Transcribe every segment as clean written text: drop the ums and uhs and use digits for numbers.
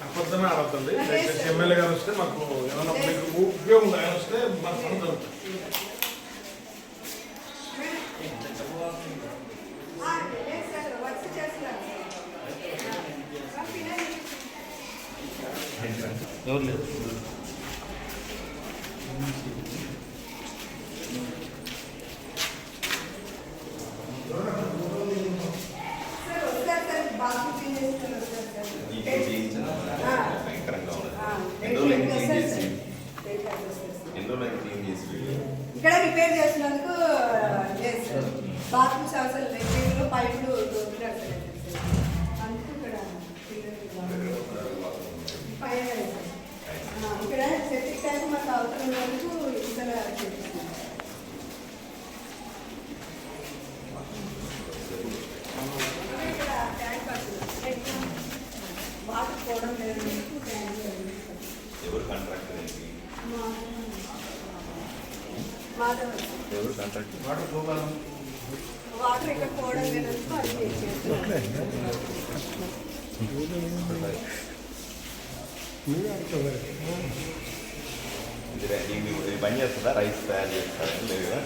అబద్ధమే ఆడద్దండి. ఎమ్మెల్యే గారు వస్తే మాకు ఏమన్నా మీకు ఉపయోగం ఆయన వస్తే మాకు సంతోషం. ఎవరు లేదు. ఇక్కడ రిపేర్ చేసినందుకు బాత్రూమ్స్ అసలు రిపేర్లు పైపులు అందుకు ఇక్కడ సెప్టిక్ ట్యాంక్ మాకు అవసరం వరకు ఇక్కడ ట్యాంక్ వాటర్ పోవడం లేదు. ఎవరు కాంట్రాక్టర్ ఏంటి? ఎవరు కాంట్రాక్టర్? వాటర్ ఇక్కడ పోవడం లేదు. ఇది పని చేస్తుందా? రైస్ తయారు చేస్తారా? లేదు కదా.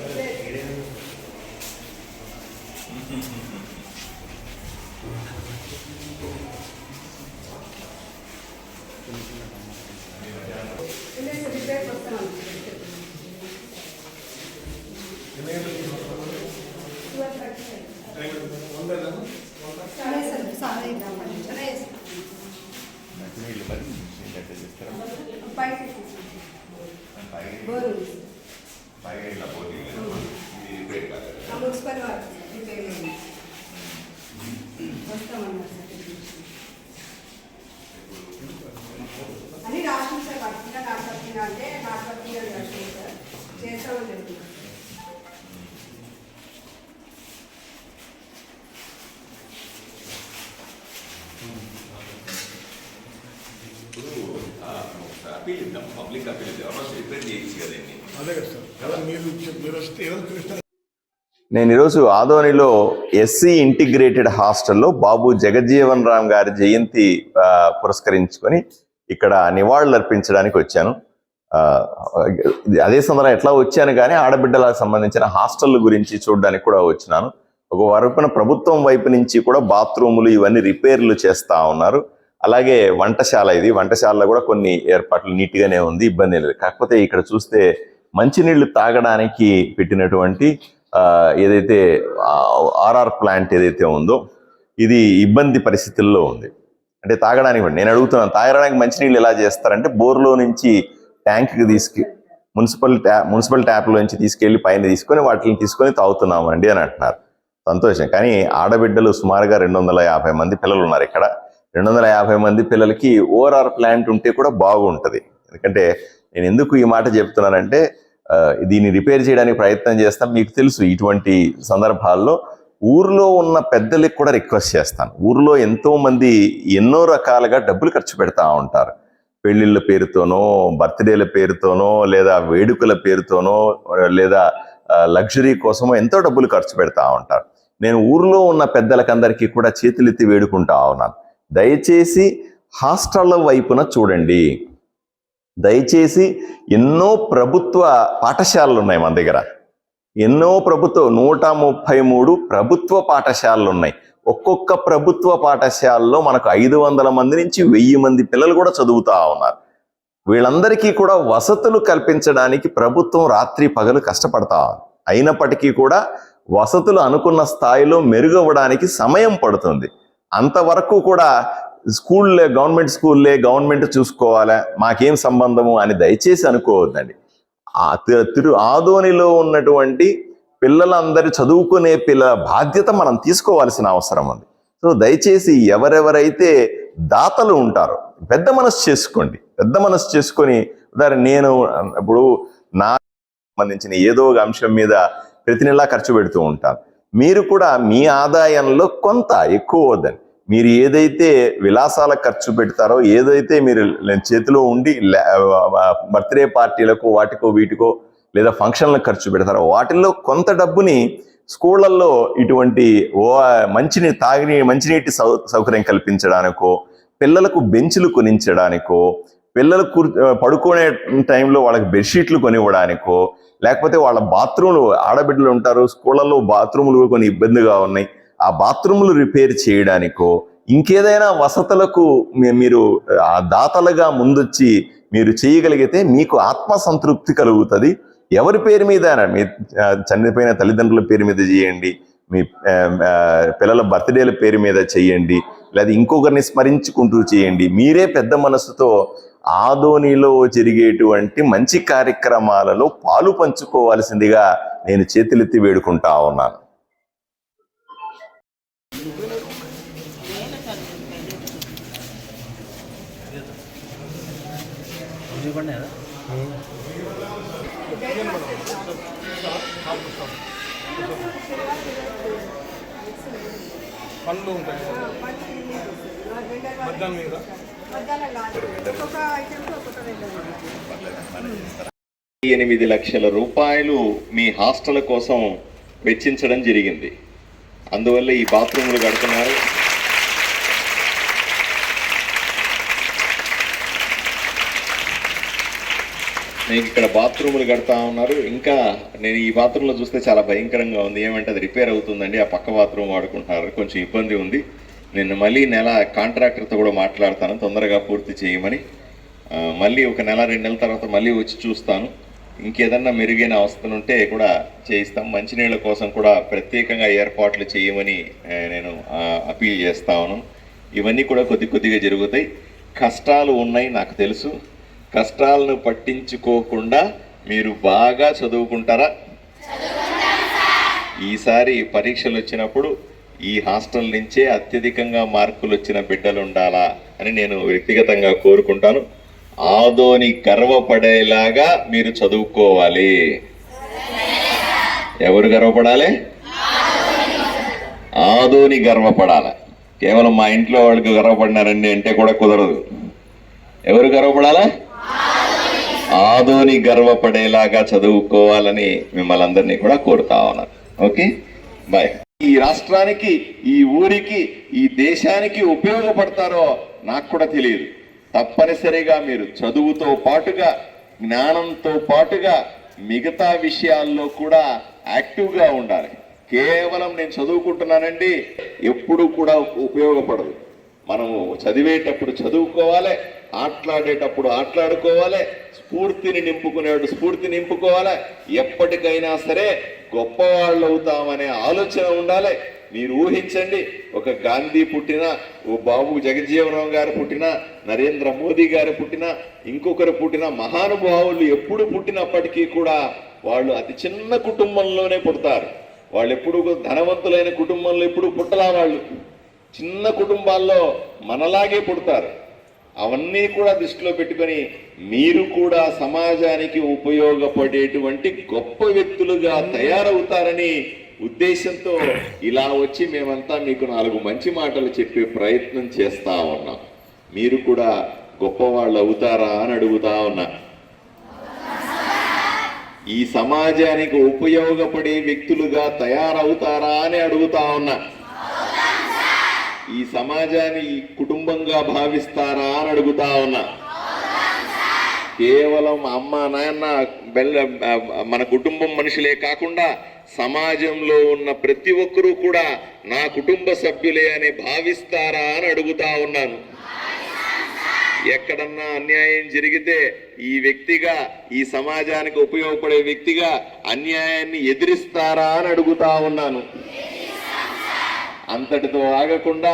మున్సిపల్ వారు వస్తామన్నారు అని రాష్ట్రం సార్ పడుతుందా నాటపత్రిక అంటే నాటపత్రిక రాష్ట్రం సార్ చేస్తామని చెప్తున్నారు. అపీల్ ఇద్దాం, పబ్లిక్ అపీల్ ఇద్దాం. రిపేర్ చేయొచ్చు కదండి. అదే కదా సార్. మీరు వస్తే ఎవరు చూస్తారు? నేను ఈరోజు ఆదోనిలో ఎస్సీ ఇంటిగ్రేటెడ్ హాస్టల్లో బాబు జగజ్జీవన్ రామ్ గారి జయంతి పురస్కరించుకొని ఇక్కడ నివాళులు అర్పించడానికి వచ్చాను. అదే సందర్భంగా ఎట్లా వచ్చాను కానీ ఆడబిడ్డలకు సంబంధించిన హాస్టల్ గురించి చూడడానికి కూడా వచ్చినాను. ఒక వైపున ప్రభుత్వం వైపు నుంచి కూడా బాత్రూములు ఇవన్నీ రిపేర్లు చేస్తూ ఉన్నారు. అలాగే వంటశాల, ఇది వంటశాలలో కూడా కొన్ని ఏర్పాట్లు నీట్గానే ఉంది, ఇబ్బంది లేదు. కాకపోతే ఇక్కడ చూస్తే మంచినీళ్లు తాగడానికి పెట్టినటువంటి ఏదైతే ఆర్ఆర్ ప్లాంట్ ఏదైతే ఉందో ఇది ఇబ్బంది పరిస్థితుల్లో ఉంది. అంటే తాగడానికి నేను అడుగుతున్నాను, తాగడానికి మంచినీళ్ళు ఎలా చేస్తారంటే బోర్లో నుంచి ట్యాంక్కి మున్సిపల్ ట్యాప్లో నుంచి తీసుకెళ్లి పైన తీసుకొని వాటిని తీసుకొని తాగుతున్నామండి అని అంటున్నారు. సంతోషం. కానీ ఆడబిడ్డలు సుమారుగా 250 మంది పిల్లలు ఉన్నారు ఇక్కడ. 250 మంది పిల్లలకి ఓఆర్ఆర్ ప్లాంట్ ఉంటే కూడా బాగుంటుంది. ఎందుకంటే నేను ఎందుకు ఈ మాట చెప్తున్నానంటే దీన్ని రిపేర్ చేయడానికి ప్రయత్నం చేస్తాం. మీకు తెలుసు ఇటువంటి సందర్భాల్లో ఊర్లో ఉన్న పెద్దలకు కూడా రిక్వెస్ట్ చేస్తాను. ఊర్లో ఎంతో మంది ఎన్నో రకాలుగా డబ్బులు ఖర్చు పెడతా ఉంటారు. పెళ్లిళ్ళ పేరుతోనో, బర్త్డేల పేరుతోనో, లేదా వేడుకల పేరుతోనో, లేదా లగ్జరీ కోసమో ఎంతో డబ్బులు ఖర్చు పెడతా ఉంటారు. నేను ఊర్లో ఉన్న పెద్దలకందరికీ కూడా చేతులెత్తి వేడుకుంటా ఉన్నాను, దయచేసి హాస్టళ్ల వైపున చూడండి. దయచేసి ఎన్నో ప్రభుత్వ పాఠశాలలు ఉన్నాయి మన దగ్గర. ఎన్నో 133 ప్రభుత్వ పాఠశాలలు ఉన్నాయి. ఒక్కొక్క ప్రభుత్వ పాఠశాలలో మనకు 500 మంది నుంచి 1000 మంది పిల్లలు కూడా చదువుతా ఉన్నారు. వీళ్ళందరికీ కూడా వసతులు కల్పించడానికి ప్రభుత్వం రాత్రి పగలు కష్టపడతా. అయినప్పటికీ కూడా వసతులు అనుకున్న స్థాయిలో మెరుగవ్వడానికి సమయం పడుతుంది. అంతవరకు కూడా స్కూల్లే, గవర్నమెంట్ చూసుకోవాలా, మాకేం సంబంధము అని దయచేసి అనుకోవద్దండి. ఆదోనిలో ఉన్నటువంటి పిల్లలందరూ చదువుకునే పిల్లల బాధ్యత మనం తీసుకోవాల్సిన అవసరం ఉంది. సో దయచేసి ఎవరెవరైతే దాతలు ఉంటారో పెద్ద మనసు చేసుకోండి. పెద్ద మనసు చేసుకొని నేను ఇప్పుడు నా సంబంధించిన ఏదో ఒక అంశం మీద ప్రతి నెలా ఖర్చు పెడుతూ ఉంటాను. మీరు కూడా మీ ఆదాయంలో కొంత ఎక్కువ వద్దని, మీరు ఏదైతే విలాసాలకు ఖర్చు పెడతారో, ఏదైతే మీరు చేతిలో ఉండి బర్త్డే పార్టీలకు వాటికో వీటికో లేదా ఫంక్షన్లకు ఖర్చు పెడతారో వాటిల్లో కొంత డబ్బుని స్కూళ్ళల్లో ఇటువంటి మంచినీటి సౌకర్యం కల్పించడానికో, పిల్లలకు బెంచులు కొనించడానికో, పిల్లలు పడుకునే టైంలో వాళ్ళకి బెడ్షీట్లు కొనివ్వడానికో, లేకపోతే వాళ్ళ బాత్రూమ్లు, ఆడబిడ్డలు ఉంటారు స్కూళ్ళల్లో బాత్రూములు కొన్ని ఇబ్బందిగా ఉన్నాయి, ఆ బాత్రూములు రిపేర్ చేయడానికో, ఇంకేదైనా వసతులకు మీరు ఆ దాతలుగా ముందొచ్చి మీరు చేయగలిగితే మీకు ఆత్మసంతృప్తి కలుగుతుంది. ఎవరి పేరు మీద, మీ చనిపోయిన తల్లిదండ్రుల పేరు మీద చేయండి, మీ పిల్లల బర్త్డేల పేరు మీద చేయండి, లేదా ఇంకొకరిని స్మరించుకుంటూ చేయండి. మీరే పెద్ద మనసుతో ఆదోనిలో జరిగేటువంటి మంచి కార్యక్రమాలలో పాలు పంచుకోవాల్సిందిగా నేను చేతులెత్తి వేడుకుంటా ఉన్నాను. పండ్లు ఉంటాయి మధ్యాహ్నం మీద 8 లక్షల రూపాయలు మీ హాస్టల్ కోసం వెచ్చించడం జరిగింది. అందువల్ల ఈ బాత్రూములు కడుతున్నారు. నేను ఇక్కడ బాత్రూములు కడతా ఉన్నారు. ఇంకా నేను ఈ బాత్రూంలో చూస్తే చాలా భయంకరంగా ఉంది. ఏమంటే అది రిపేర్ అవుతుందండి, ఆ పక్క బాత్రూమ్ వాడుకుంటున్నారు, కొంచెం ఇబ్బంది ఉంది. నేను మళ్ళీ నెల కాంట్రాక్టర్తో కూడా మాట్లాడతాను, తొందరగా పూర్తి చేయమని. మళ్ళీ ఒక నెల 2 నెలల తర్వాత మళ్ళీ వచ్చి చూస్తాను. ఇంకేదన్నా మెరుగైన అవస్థలు ఉంటే కూడా చేయిస్తాం. మంచినీళ్ళ కోసం కూడా ప్రత్యేకంగా ఏర్పాట్లు చేయమని నేను అపీల్ చేస్తా ఉన్నాను. ఇవన్నీ కూడా కొద్దిగా జరుగుతాయి. కష్టాలు ఉన్నాయి నాకు తెలుసు. కష్టాలను పట్టించుకోకుండా మీరు బాగా చదువుకుంటారా? ఈసారి పరీక్షలు వచ్చినప్పుడు ఈ హాస్టల్ నుంచే అత్యధికంగా మార్కులు వచ్చిన బిడ్డలు ఉండాలా అని నేను వ్యక్తిగతంగా కోరుకుంటాను. ఆదోని గర్వపడేలాగా మీరు చదువుకోవాలి. ఎవరు గర్వపడాలి? ఆదోని గర్వపడాలి. కేవలం మా ఇంట్లో వాళ్ళకి గర్వపడినారండి అంటే కూడా కుదరదు. ఎవరు గర్వపడాలా? ఆదోని గర్వపడేలాగా చదువుకోవాలని మిమ్మల్ని అందరినీ కూడా కోరుతా ఉన్నాను. Okay, bye. ఈ రాష్ట్రానికి, ఈ ఊరికి, ఈ దేశానికి ఉపయోగపడతారో నాకు కూడా తెలియదు. తప్పనిసరిగా మీరు చదువుతో పాటుగా, జ్ఞానంతో పాటుగా మిగతా విషయాల్లో కూడా యాక్టివ్గా ఉండాలి. కేవలం నేను చదువుకుంటున్నానండి ఎప్పుడు కూడా ఉపయోగపడదు. మనము చదివేటప్పుడు చదువుకోవాలి, ఆటలాడేటప్పుడు ఆటలాడుకోవాలి, స్ఫూర్తిని నింపుకునేవాడు స్ఫూర్తి నింపుకోవాలి. ఎప్పటికైనా సరే గొప్పవాళ్ళు అవుతామనే ఆలోచన ఉండాలి. మీరు ఊహించండి, ఒక గాంధీ పుట్టినా, ఓ బాబు జగజ్జీవనరావు గారు పుట్టినా, నరేంద్ర మోదీ గారు పుట్టినా, ఇంకొకరు పుట్టినా, మహానుభావులు ఎప్పుడు పుట్టినప్పటికీ కూడా వాళ్ళు అతి చిన్న కుటుంబంలోనే పుడతారు. వాళ్ళు ఎప్పుడు ధనవంతులైన కుటుంబంలో ఎప్పుడు పుట్టలా. వాళ్ళు చిన్న కుటుంబాల్లో మనలాగే పుడతారు. అవన్నీ కూడా దృష్టిలో పెట్టుకొని మీరు కూడా సమాజానికి ఉపయోగపడేటువంటి గొప్ప వ్యక్తులుగా తయారవుతారని ఉద్దేశంతో ఇలా వచ్చి మేమంతా మీకు 4 మంచి మాటలు చెప్పే ప్రయత్నం చేస్తా ఉన్నాం. మీరు కూడా గొప్పవాళ్ళు అవుతారా అని అడుగుతా ఉన్నా. ఈ సమాజానికి ఉపయోగపడే వ్యక్తులుగా తయారవుతారా అని అడుగుతా ఉన్నా. ఈ సమాజాన్ని కుటుంబంగా భావిస్తారా అని అడుగుతా ఉన్నా. కేవలం అమ్మ నాయన మన కుటుంబం మనుషులే కాకుండా సమాజంలో ఉన్న ప్రతి ఒక్కరూ కూడా నా కుటుంబ సభ్యులే అని భావిస్తారా అని అడుగుతా ఉన్నాను. ఎక్కడన్నా అన్యాయం జరిగితే ఈ వ్యక్తిగా, ఈ సమాజానికి ఉపయోగపడే వ్యక్తిగా అన్యాయాన్ని ఎదిరిస్తారా అని అడుగుతా ఉన్నాను. అంతటితో ఆగకుండా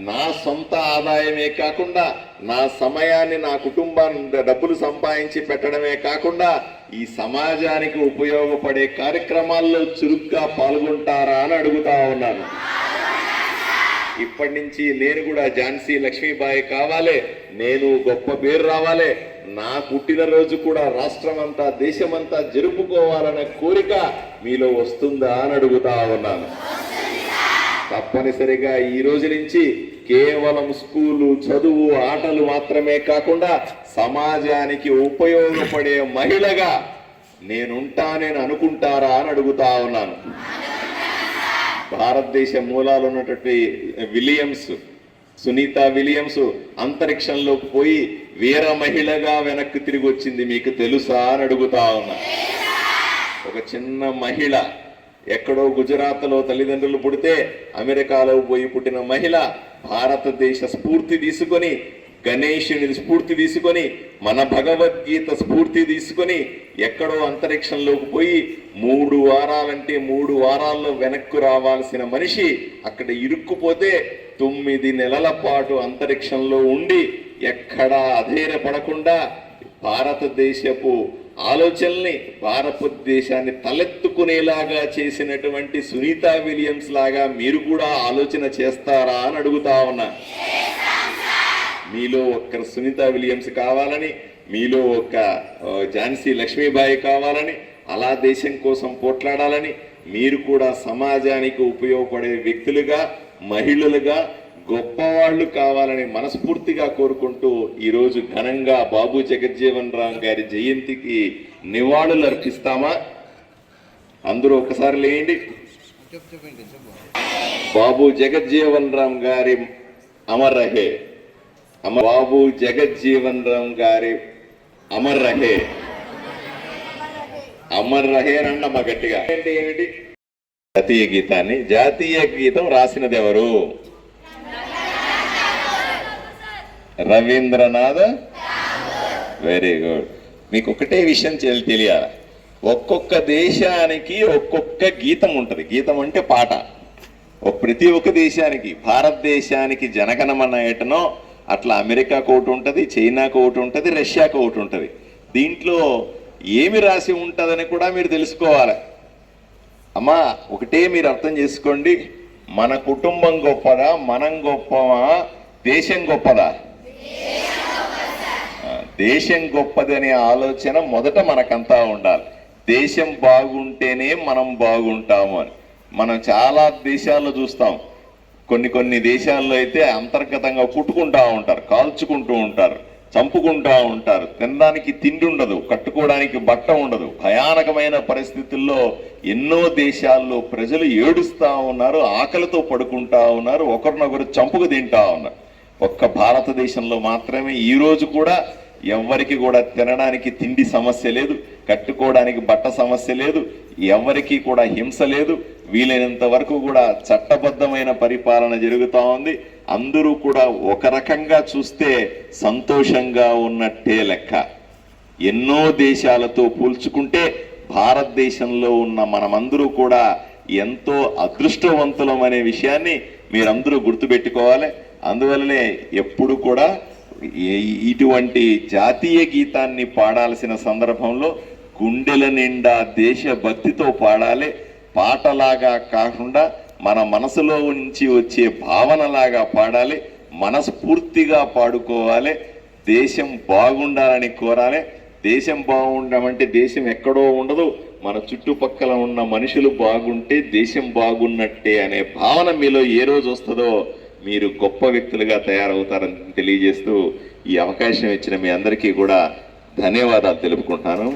నా సొంత ఆదాయమే కాకుండా నా సమయాన్ని, నా కుటుంబాన్ని డబ్బులు సంపాదించి పెట్టడమే కాకుండా ఈ సమాజానికి ఉపయోగపడే కార్యక్రమాల్లో చురుగ్గా పాల్గొంటారా అని అడుగుతా ఉన్నాను. ఇప్పటి నుంచి నేను కూడా ఝాన్సీ లక్ష్మీబాయి కావాలి, నేను గొప్ప పేరు రావాలి, నా పుట్టినరోజు కూడా రాష్ట్రం అంతా, దేశమంతా జరుపుకోవాలనే కోరిక మీలో వస్తుందా అని అడుగుతా ఉన్నాను. తప్పనిసరిగా ఈ రోజు నుంచి కేవలం స్కూలు, చదువు, ఆటలు మాత్రమే కాకుండా సమాజానికి ఉపయోగపడే మహిళగా నేనుంటానని అనుకుంటారా అని అడుగుతా ఉన్నాను. భారతదేశ మూలాలు ఉన్నటువంటి విలియమ్స్, సునీత విలియమ్స్ అంతరిక్షంలోకి పోయి వీర మహిళగా వెనక్కి తిరిగి వచ్చింది. మీకు తెలుసా అని అడుగుతా ఉన్నా. ఒక చిన్న మహిళ ఎక్కడో గుజరాత్లో తల్లిదండ్రులు పుడితే అమెరికాలో పోయి పుట్టిన మహిళ భారతదేశ స్ఫూర్తి తీసుకొని, గణేశుని స్ఫూర్తి తీసుకొని, మన భగవద్గీత స్ఫూర్తి తీసుకొని ఎక్కడో అంతరిక్షంలోకి పోయి 3 వారాలంటే 3 వారాల్లో వెనక్కు రావాల్సిన మనిషి అక్కడ ఇరుక్కుపోతే 9 నెలల పాటు అంతరిక్షంలో ఉండి ఎక్కడా అధైర్యపడకుండా భారతదేశపు ఆలోచనల్ని, భారతదేశాన్ని తలెత్తుకునేలాగా చేసినటువంటి సునీత విలియమ్స్ లాగా మీరు కూడా ఆలోచన చేస్తారా అని అడుగుతా ఉన్నా. మీలో ఒక్క సునీత విలియమ్స్ కావాలని, మీలో ఒక్క ఝాన్సీ లక్ష్మీబాయి కావాలని, అలా దేశం కోసం పోట్లాడాలని, మీరు కూడా సమాజానికి ఉపయోగపడే వ్యక్తులుగా, మహిళలుగా గొప్పవాళ్ళు కావాలని మనస్ఫూర్తిగా కోరుకుంటూ ఈరోజు ఘనంగా బాబు జగజ్జీవన్ రామ్ గారి జయంతికి నివాళులు అర్పిస్తామా? అందరూ ఒకసారి లేండి. బాబు జగజ్జీవన్ రామ్ గారి అమర్ రహే, బాబు జగజ్జీవన్ రామ్ గారి అమర్ రహే, అమర్ రహే అన్నమ్మ గట్టిగా. అంటే ఏమిటి? జాతీయ గీతాన్ని, జాతీయ గీతం రాసినది ఎవరు? రవీంద్రనాథ్. Very good. మీకు ఒకటే విషయం తెలియాలి, ఒక్కొక్క దేశానికి ఒక్కొక్క గీతం ఉంటుంది. గీతం అంటే పాట. ప్రతి ఒక్క దేశానికి, భారతదేశానికి జనగణమన ఏటనో అట్లా అమెరికాకు ఒకటి ఉంటుంది, చైనాకు ఒకటి ఉంటుంది, రష్యాకు ఒకటి ఉంటుంది. దీంట్లో ఏమి రాసి ఉంటుందని కూడా మీరు తెలుసుకోవాలి. అమ్మా ఒకటే మీరు అర్థం చేసుకోండి, మన కుటుంబం గొప్పదా, మనం గొప్పమా, దేశం గొప్పదా? దేశం గొప్పది అనే ఆలోచన మొదట మనకంతా ఉండాలి. దేశం బాగుంటేనే మనం బాగుంటాము అని. మనం చాలా దేశాల్లో చూస్తాం, కొన్ని దేశాల్లో అయితే అంతర్గతంగా కుట్టుకుంటా ఉంటారు, కాల్చుకుంటూ ఉంటారు, చంపుకుంటా ఉంటారు. తినడానికి తిండి ఉండదు, కట్టుకోవడానికి బట్ట ఉండదు. భయానకమైన పరిస్థితుల్లో ఎన్నో దేశాల్లో ప్రజలు ఏడుస్తూ ఉన్నారు, ఆకలితో పడుకుంటా ఉన్నారు, ఒకరినొకరు చంపుకు తింటా ఉన్నారు. ఒక్క భారతదేశంలో మాత్రమే ఈరోజు కూడా ఎవరికి కూడా తినడానికి తిండి సమస్య లేదు, కట్టుకోవడానికి బట్ట సమస్య లేదు, ఎవరికి కూడా హింస లేదు. వీలైనంత వరకు కూడా చట్టబద్ధమైన పరిపాలన జరుగుతూ ఉంది. అందరూ కూడా ఒక రకంగా చూస్తే సంతోషంగా ఉన్నట్టే లెక్క. ఎన్నో దేశాలతో పోల్చుకుంటే భారతదేశంలో ఉన్న మనమందరూ కూడా ఎంతో అదృష్టవంతులం అనే విషయాన్ని మీరందరూ గుర్తుపెట్టుకోవాలి. అందువల్లనే ఎప్పుడు కూడా ఇటువంటి జాతీయ గీతాన్ని పాడాల్సిన సందర్భంలో గుండెల నిండా దేశభక్తితో పాడాలి. పాటలాగా కాకుండా మన మనసులో నుంచి వచ్చే భావనలాగా పాడాలి, మనస్ఫూర్తిగా పాడుకోవాలి. దేశం బాగుండాలని కోరాలి. దేశం బాగుండమంటే దేశం ఎక్కడో ఉండదు, మన చుట్టుపక్కల ఉన్న మనుషులు బాగుంటే దేశం బాగున్నట్టే అనే భావన మీలో ఏ రోజు వస్తుందో మీరు గొప్ప వ్యక్తులుగా తయారవుతారని తెలియజేస్తూ ఈ అవకాశం ఇచ్చిన మీ అందరికీ కూడా ధన్యవాదాలు తెలుపుకుంటాను.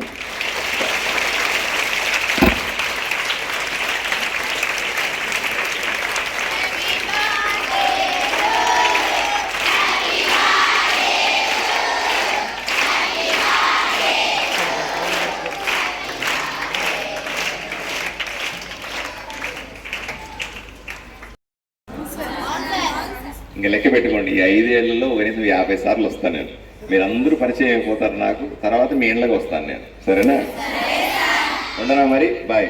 ఇంకా లెక్క పెట్టుకోండి, ఈ 5 ఏళ్లలో కనీసం 50 సార్లు వస్తాను నేను. మీరందరూ పరిచయం అయిపోతారు నాకు. తర్వాత మీ ఇంట్లోకి వస్తాను నేను. సరేనా? ఉండనా మరి? బాయ్.